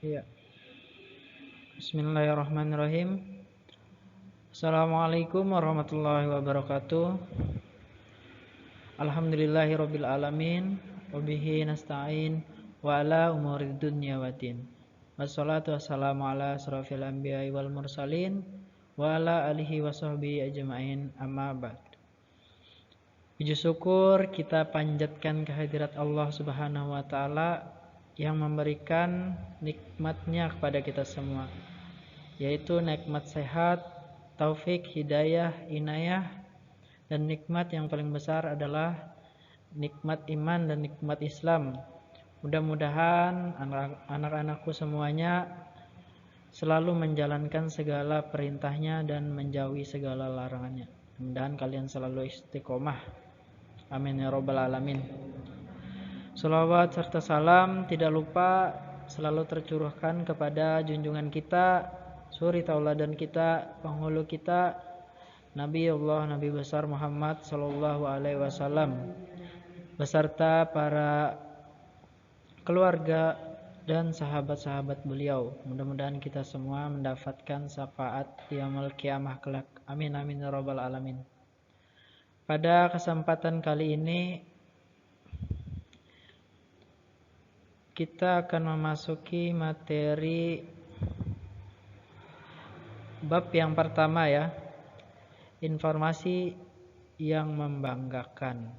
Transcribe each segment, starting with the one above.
Iya. Bismillahirrahmanirrahim. Assalamualaikum warahmatullahi wabarakatuh. Alhamdulillahirabbil alamin wa bihi nasta'in wa ala umurid dunya waddin. Wassalatu wassalamu ala asrofil anbiya'i wal mursalin wa ala alihi wa sahbihi ajma'in, amma ba'd. Puji syukur kita panjatkan kehadirat Allah Subhanahu wa taala yang memberikan nikmatnya kepada kita semua, yaitu nikmat sehat, taufik, hidayah, inayah, dan nikmat yang paling besar adalah nikmat iman dan nikmat Islam. Mudah-mudahan anak-anakku semuanya selalu menjalankan segala perintahnya dan menjauhi segala larangannya. Mudah-mudahan kalian selalu istiqomah. Amin ya rabbal alamin. Shalawat serta salam tidak lupa selalu tercurahkan kepada junjungan kita, suri tauladan kita, penghulu kita, Nabi Allah, Nabi besar Muhammad sallallahu alaihi wasallam, beserta para keluarga dan sahabat-sahabat beliau. Mudah-mudahan kita semua mendapatkan syafaat yaumul qiyamah kelak. Amin amin ya rabbal alamin. Pada kesempatan kali ini kita akan memasuki materi bab yang pertama ya. Informasi yang membanggakan.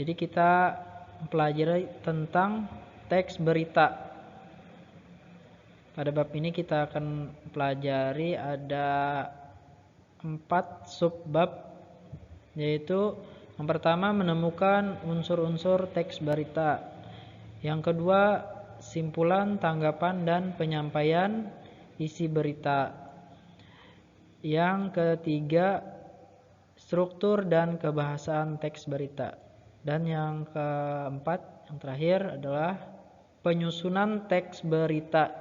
Jadi kita mempelajari tentang teks berita. Pada bab ini kita akan pelajari ada 4 subbab, yaitu yang pertama menemukan unsur-unsur teks berita. Yang kedua, simpulan, tanggapan, dan penyampaian isi berita. Yang ketiga, struktur dan kebahasaan teks berita. Dan yang keempat, yang terakhir adalah penyusunan teks berita.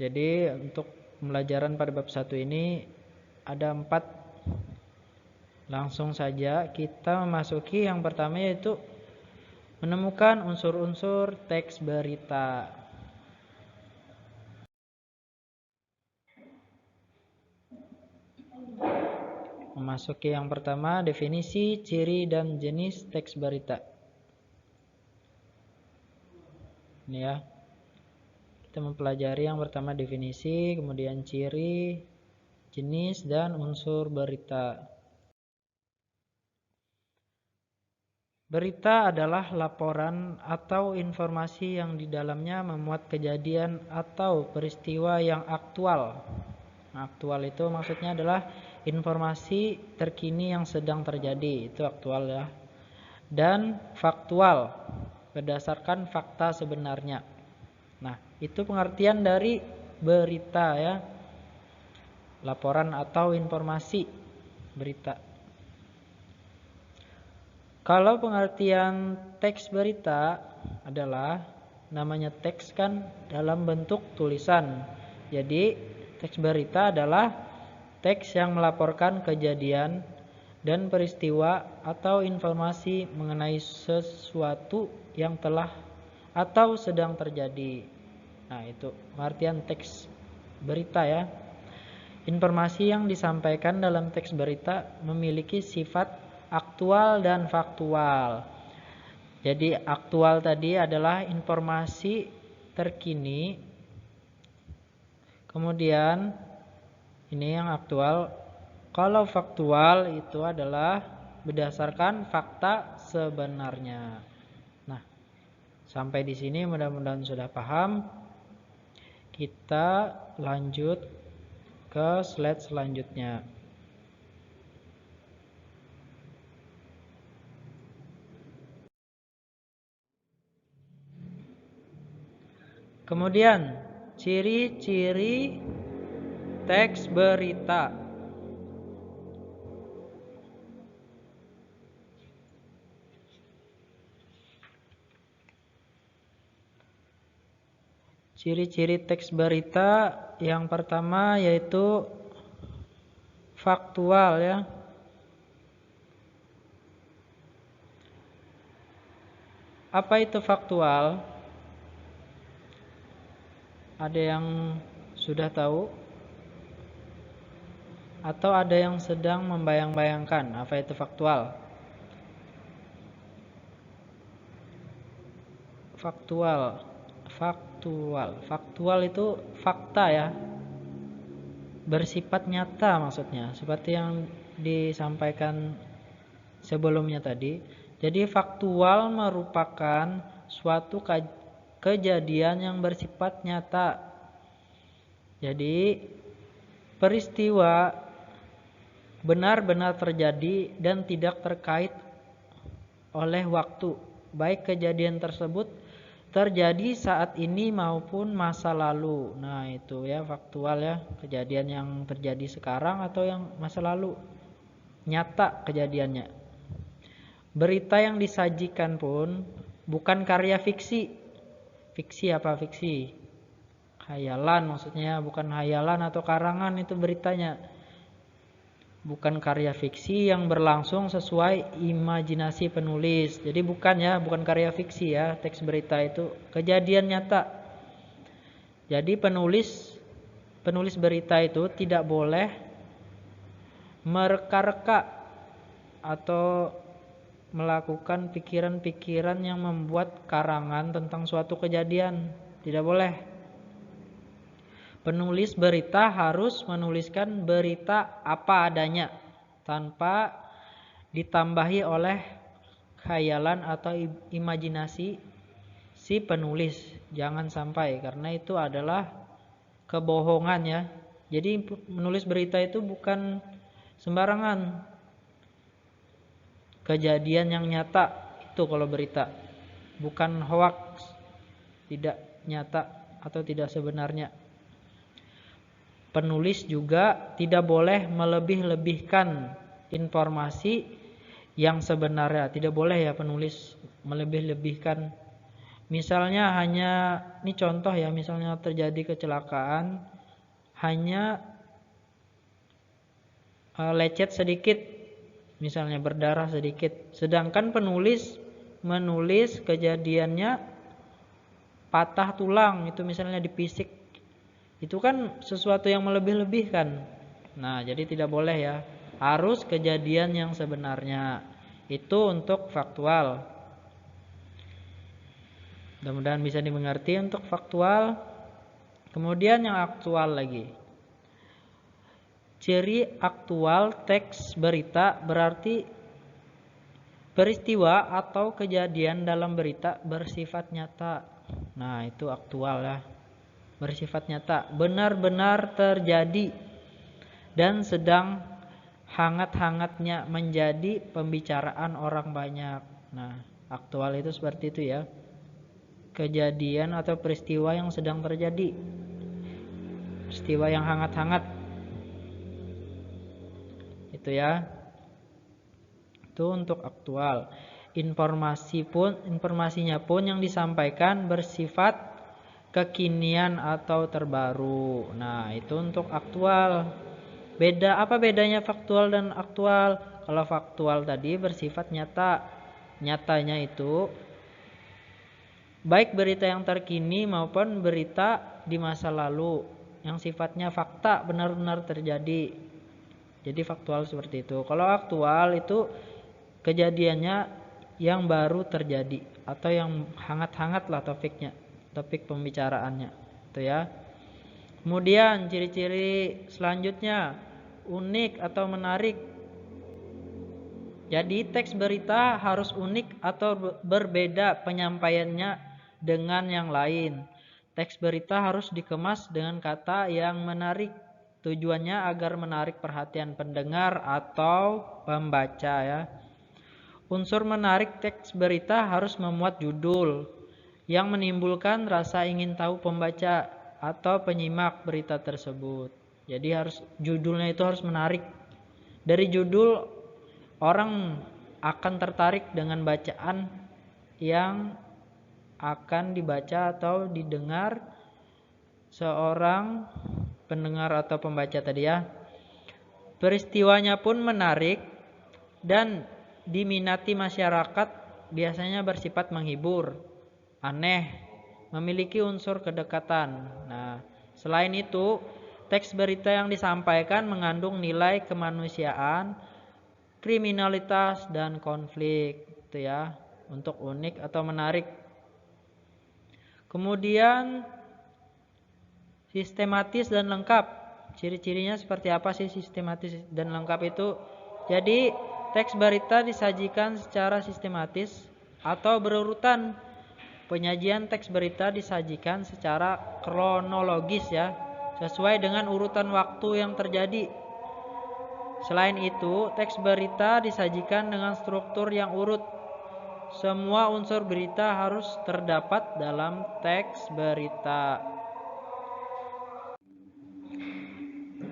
Jadi untuk pembelajaran pada bab 1 ini ada 4. Langsung saja kita memasuki yang pertama, yaitu menemukan unsur-unsur teks berita. Memasuki yang pertama, definisi, ciri, dan jenis teks berita. Ini ya. Kita mempelajari yang pertama definisi, kemudian ciri, jenis, dan unsur berita. Berita adalah laporan atau informasi yang di dalamnya memuat kejadian atau peristiwa yang aktual. Aktual itu maksudnya adalah informasi terkini yang sedang terjadi, itu aktual ya. Dan faktual, berdasarkan fakta sebenarnya. Nah, itu pengertian dari berita ya. Laporan atau informasi berita. Kalau pengertian teks berita adalah, namanya teks kan dalam bentuk tulisan. Jadi teks berita adalah teks yang melaporkan kejadian dan peristiwa atau informasi mengenai sesuatu yang telah atau sedang terjadi. Nah, itu pengertian teks berita ya. Informasi yang disampaikan dalam teks berita memiliki sifat aktual dan faktual. Jadi aktual tadi adalah informasi terkini. Kemudian ini yang aktual. Kalau faktual itu adalah berdasarkan fakta sebenarnya. Nah, sampai di sini mudah-mudahan sudah paham. Kita lanjut ke slide selanjutnya. Kemudian ciri-ciri teks berita. Ciri-ciri teks berita yang pertama yaitu faktual ya. Apa itu faktual? Ada yang sudah tahu? Atau ada yang sedang membayang-bayangkan apa itu faktual? Faktual itu fakta ya, bersifat nyata maksudnya, seperti yang disampaikan sebelumnya tadi. Jadi faktual merupakan suatu kejadian yang bersifat nyata. Jadi peristiwa benar-benar terjadi dan tidak terkait oleh waktu, baik kejadian tersebut terjadi saat ini maupun masa lalu. Nah, itu ya faktual ya, kejadian yang terjadi sekarang atau yang masa lalu, nyata kejadiannya. Berita yang disajikan pun bukan karya fiksi. Fiksi apa fiksi? Khayalan maksudnya, bukan khayalan atau karangan itu beritanya. Bukan karya fiksi yang berlangsung sesuai imajinasi penulis. Jadi bukan karya fiksi ya, teks berita itu kejadian nyata. Jadi penulis berita itu tidak boleh mereka-reka atau melakukan pikiran-pikiran yang membuat karangan tentang suatu kejadian. Tidak boleh. Penulis berita harus menuliskan berita apa adanya tanpa ditambahi oleh khayalan atau imajinasi si penulis. Jangan sampai, karena itu adalah kebohongan ya. Jadi menulis berita itu bukan sembarangan. Kejadian yang nyata itu kalau berita, bukan hoax, tidak nyata atau tidak sebenarnya. Penulis juga tidak boleh melebih-lebihkan informasi yang sebenarnya. Tidak boleh ya penulis melebih-lebihkan. Misalnya ini contoh ya, misalnya terjadi kecelakaan, hanya lecet sedikit, misalnya berdarah sedikit. Sedangkan penulis menulis kejadiannya patah tulang, itu misalnya dipisik. Itu kan sesuatu yang melebih-lebihkan. Nah, jadi tidak boleh ya. Harus kejadian yang sebenarnya. Itu untuk faktual. Mudah-mudahan bisa dimengerti untuk faktual. Kemudian yang aktual lagi. Ciri aktual teks berita berarti peristiwa atau kejadian dalam berita bersifat nyata. Nah, itu aktual ya. Bersifat nyata, benar-benar terjadi dan sedang hangat-hangatnya menjadi pembicaraan orang banyak. Nah, aktual itu seperti itu ya. Kejadian atau peristiwa yang sedang terjadi. Peristiwa yang hangat-hangat. Itu ya. Itu untuk aktual. Informasinya pun yang disampaikan bersifat kekinian atau terbaru. Nah, itu untuk aktual. Apa bedanya faktual dan aktual? Kalau faktual tadi bersifat nyata. Nyatanya itu baik berita yang terkini maupun berita di masa lalu yang sifatnya fakta, benar-benar terjadi. Jadi faktual seperti itu. Kalau aktual itu kejadiannya yang baru terjadi atau yang hangat-hangat lah topik pembicaraannya itu ya. Kemudian ciri-ciri selanjutnya unik atau menarik. Jadi teks berita harus unik atau berbeda penyampaiannya dengan yang lain. Teks berita harus dikemas dengan kata yang menarik. Tujuannya agar menarik perhatian pendengar atau pembaca ya. Unsur menarik teks berita harus memuat judul yang menimbulkan rasa ingin tahu pembaca atau penyimak berita tersebut. Jadi judulnya itu harus menarik. Dari judul orang akan tertarik dengan bacaan yang akan dibaca atau didengar seorang pendengar atau pembaca tadi ya. Peristiwanya pun menarik dan diminati masyarakat biasanya bersifat menghibur, aneh, memiliki unsur kedekatan. Nah, selain itu, teks berita yang disampaikan mengandung nilai kemanusiaan, kriminalitas, dan konflik, itu ya, untuk unik atau menarik. Kemudian sistematis dan lengkap. Ciri-cirinya seperti apa sih sistematis dan lengkap itu? Jadi, teks berita disajikan secara sistematis atau berurutan. Penyajian teks berita disajikan secara kronologis ya, sesuai dengan urutan waktu yang terjadi. Selain itu, teks berita disajikan dengan struktur yang urut. Semua unsur berita harus terdapat dalam teks berita.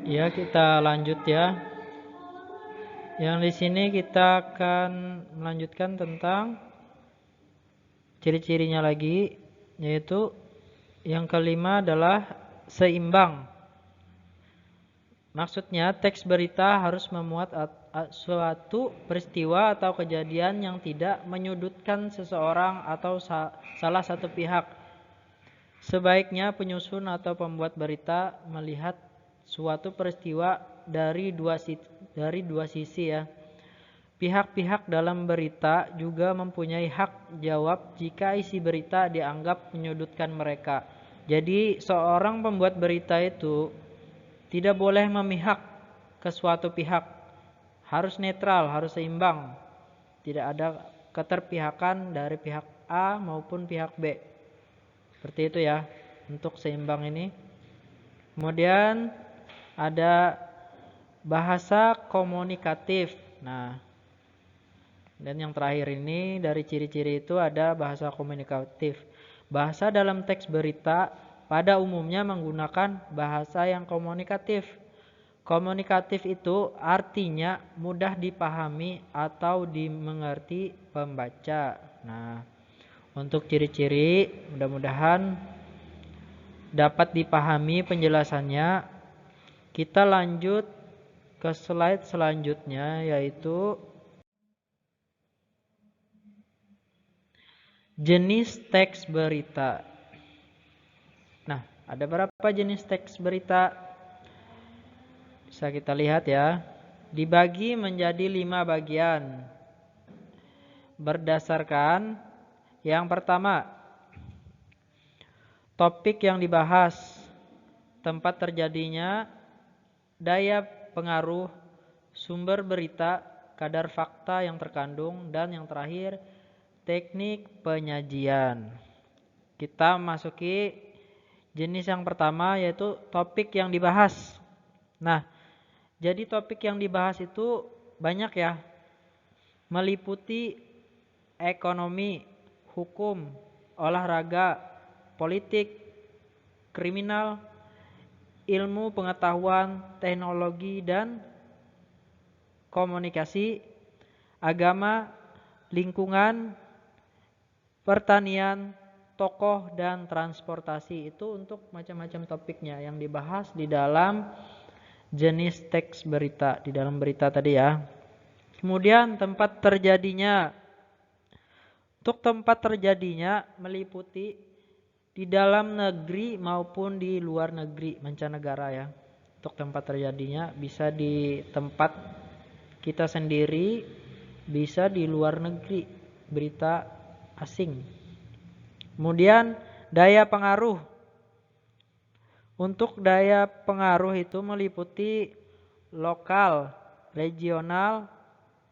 Ya, kita lanjut ya. Yang di sini kita akan melanjutkan tentang ciri-cirinya lagi, yaitu yang kelima adalah seimbang. Maksudnya teks berita harus memuat suatu peristiwa atau kejadian yang tidak menyudutkan seseorang atau salah satu pihak. Sebaiknya penyusun atau pembuat berita melihat suatu peristiwa dari dua sisi ya. Pihak-pihak dalam berita juga mempunyai hak jawab jika isi berita dianggap menyudutkan mereka. Jadi seorang pembuat berita itu tidak boleh memihak ke suatu pihak. Harus netral, harus seimbang. Tidak ada keterpihakan dari pihak A maupun pihak B. Seperti itu ya, untuk seimbang ini. Kemudian ada bahasa komunikatif. Nah, dan yang terakhir ini dari ciri-ciri itu ada bahasa komunikatif. Bahasa dalam teks berita pada umumnya menggunakan bahasa yang komunikatif. Komunikatif itu artinya mudah dipahami atau dimengerti pembaca. Nah, untuk ciri-ciri mudah-mudahan dapat dipahami penjelasannya. Kita lanjut ke slide selanjutnya, yaitu jenis teks berita. Nah, ada berapa jenis teks berita? Bisa kita lihat ya. Dibagi menjadi 5 bagian. Berdasarkan yang pertama, topik yang dibahas, tempat terjadinya, daya pengaruh, sumber berita, kadar fakta yang terkandung, dan yang terakhir, teknik penyajian. Kita masuki jenis yang pertama, yaitu topik yang dibahas. Nah, jadi topik yang dibahas itu banyak ya, meliputi ekonomi, hukum, olahraga, politik, kriminal, ilmu pengetahuan, teknologi dan komunikasi, agama, lingkungan, pertanian, tokoh, dan transportasi. Itu untuk macam-macam topiknya yang dibahas di dalam jenis teks berita, di dalam berita tadi ya. Kemudian tempat terjadinya. Untuk tempat terjadinya meliputi di dalam negeri maupun di luar negeri, mancanegara ya. Untuk tempat terjadinya bisa di tempat kita sendiri, bisa di luar negeri, berita asing. Kemudian daya pengaruh. Untuk daya pengaruh itu meliputi lokal, regional,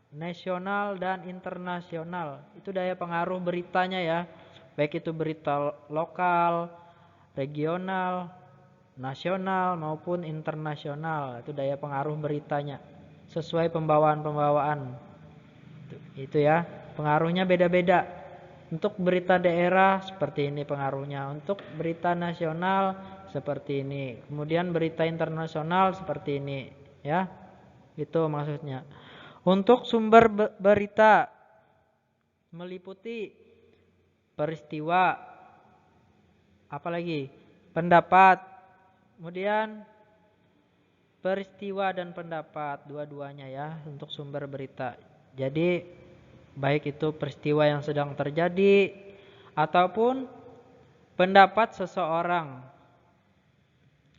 nasional, dan internasional. Itu daya pengaruh beritanya ya. Baik itu berita lokal, regional, nasional maupun internasional. Itu daya pengaruh beritanya. Sesuai pembawaan-pembawaan. Itu ya. Pengaruhnya beda-beda. Untuk berita daerah seperti ini pengaruhnya. Untuk berita nasional seperti ini. Kemudian berita internasional seperti ini. Ya. Itu maksudnya. Untuk sumber berita meliputi peristiwa, apalagi pendapat, kemudian peristiwa dan pendapat, dua-duanya ya untuk sumber berita. Jadi baik itu peristiwa yang sedang terjadi ataupun pendapat seseorang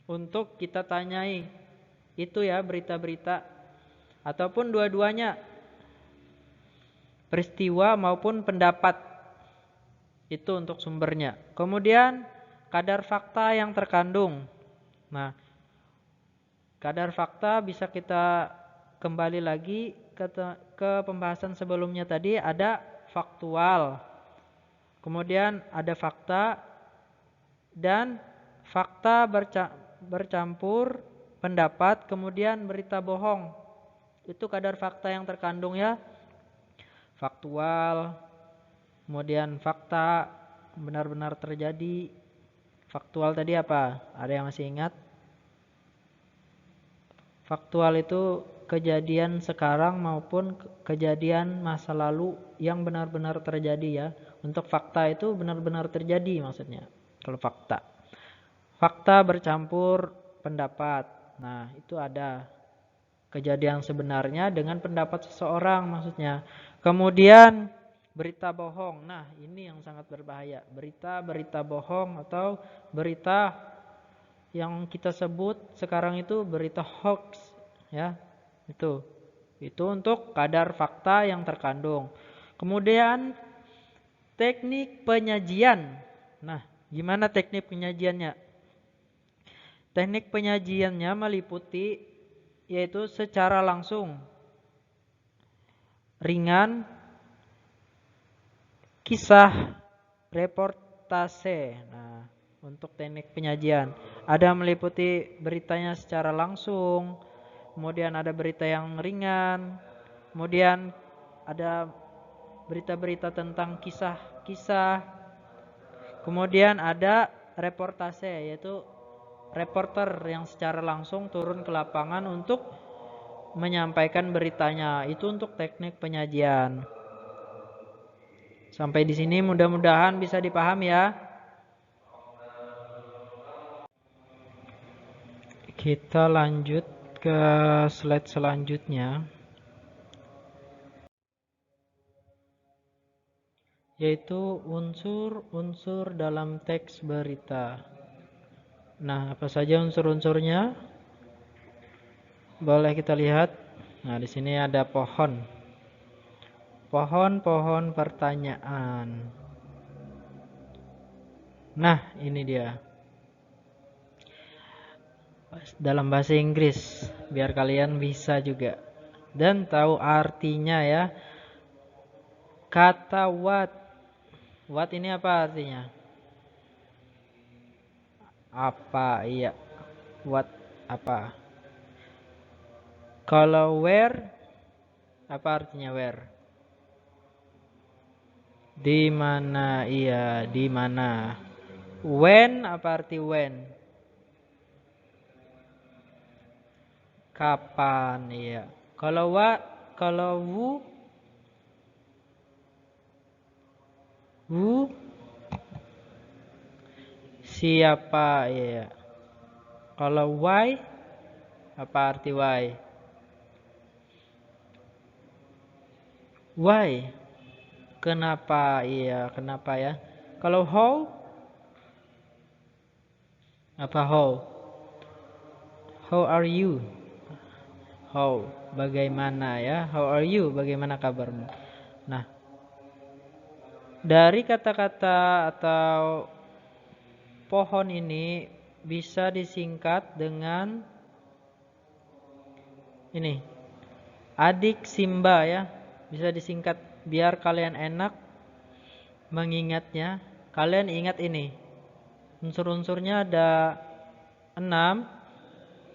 untuk kita tanyai. Itu ya berita-berita, ataupun dua-duanya, peristiwa maupun pendapat, itu untuk sumbernya. Kemudian kadar fakta yang terkandung. Nah, kadar fakta bisa kita kembali lagi ke pembahasan sebelumnya tadi. Ada faktual, kemudian ada fakta, dan fakta bercampur pendapat, kemudian berita bohong. Itu kadar fakta yang terkandung ya. Faktual, kemudian fakta benar-benar terjadi. Faktual tadi apa? Ada yang masih ingat? Faktual itu kejadian sekarang maupun kejadian masa lalu yang benar-benar terjadi ya. Untuk fakta itu benar-benar terjadi maksudnya. Kalau fakta. Fakta bercampur pendapat. Nah, itu ada kejadian sebenarnya dengan pendapat seseorang maksudnya. Kemudian berita bohong. Nah, ini yang sangat berbahaya. Berita bohong atau berita yang kita sebut sekarang itu berita hoax ya. Itu untuk kadar fakta yang terkandung. Kemudian teknik penyajian. Nah, gimana teknik penyajiannya? Teknik penyajiannya meliputi yaitu secara langsung, ringan, kisah, reportase. Nah, untuk teknik penyajian ada meliputi beritanya secara langsung, kemudian ada berita yang ringan, kemudian ada berita-berita tentang kisah-kisah, kemudian ada reportase, yaitu reporter yang secara langsung turun ke lapangan untuk menyampaikan beritanya. Itu untuk teknik penyajian. Sampai di sini mudah-mudahan bisa dipahami ya. Kita lanjut ke slide selanjutnya, yaitu unsur-unsur dalam teks berita. Nah, apa saja unsur-unsurnya? Boleh kita lihat. Nah, di sini ada pohon. Pohon pertanyaan. Nah, ini dia. Dalam bahasa Inggris, biar kalian bisa juga dan tahu artinya ya. Kata what. What ini apa artinya? Apa? Iya. What apa? Kalau where, apa artinya where? Di mana? Iya, di mana. When, apa arti when? Kapan? Iya. Kalau what, kalau who, siapa? Iya. Kalau why, apa arti why? Why? Kenapa? Iya, kenapa ya? Kalau how? Apa how? How are you? How? Bagaimana ya? How are you? Bagaimana kabarmu? Nah, dari kata-kata atau pohon ini bisa disingkat dengan ini. Adik Simba ya. Bisa disingkat biar kalian enak mengingatnya. Kalian ingat ini. Unsur-unsurnya ada 6.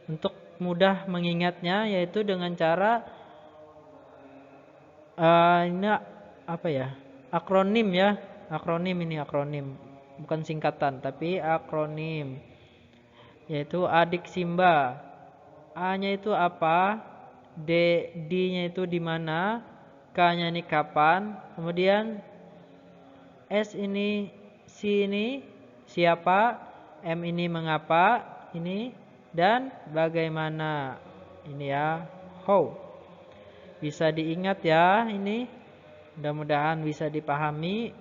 Untuk mudah mengingatnya yaitu dengan cara ini apa ya? Akronim ya. Akronim ini akronim. Bukan singkatan tapi akronim. Yaitu adik Simba. A-nya itu apa? D-nya itu di mana? K-nya ini kapan? Kemudian S ini, C ini siapa? M ini mengapa? Ini dan bagaimana? Ini ya, how. Bisa diingat ya ini. Mudah-mudahan bisa dipahami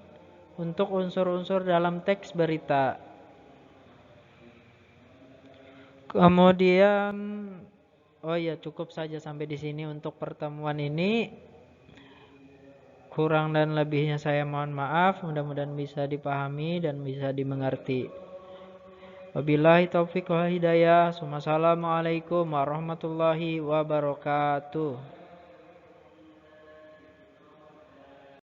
untuk unsur-unsur dalam teks berita. Kemudian oh ya, cukup saja sampai di sini untuk pertemuan ini. Kurang dan lebihnya saya mohon maaf, mudah-mudahan bisa dipahami dan bisa dimengerti. Wabillahi taufiq wal hidayah. Wassalamualaikum warahmatullahi wabarakatuh.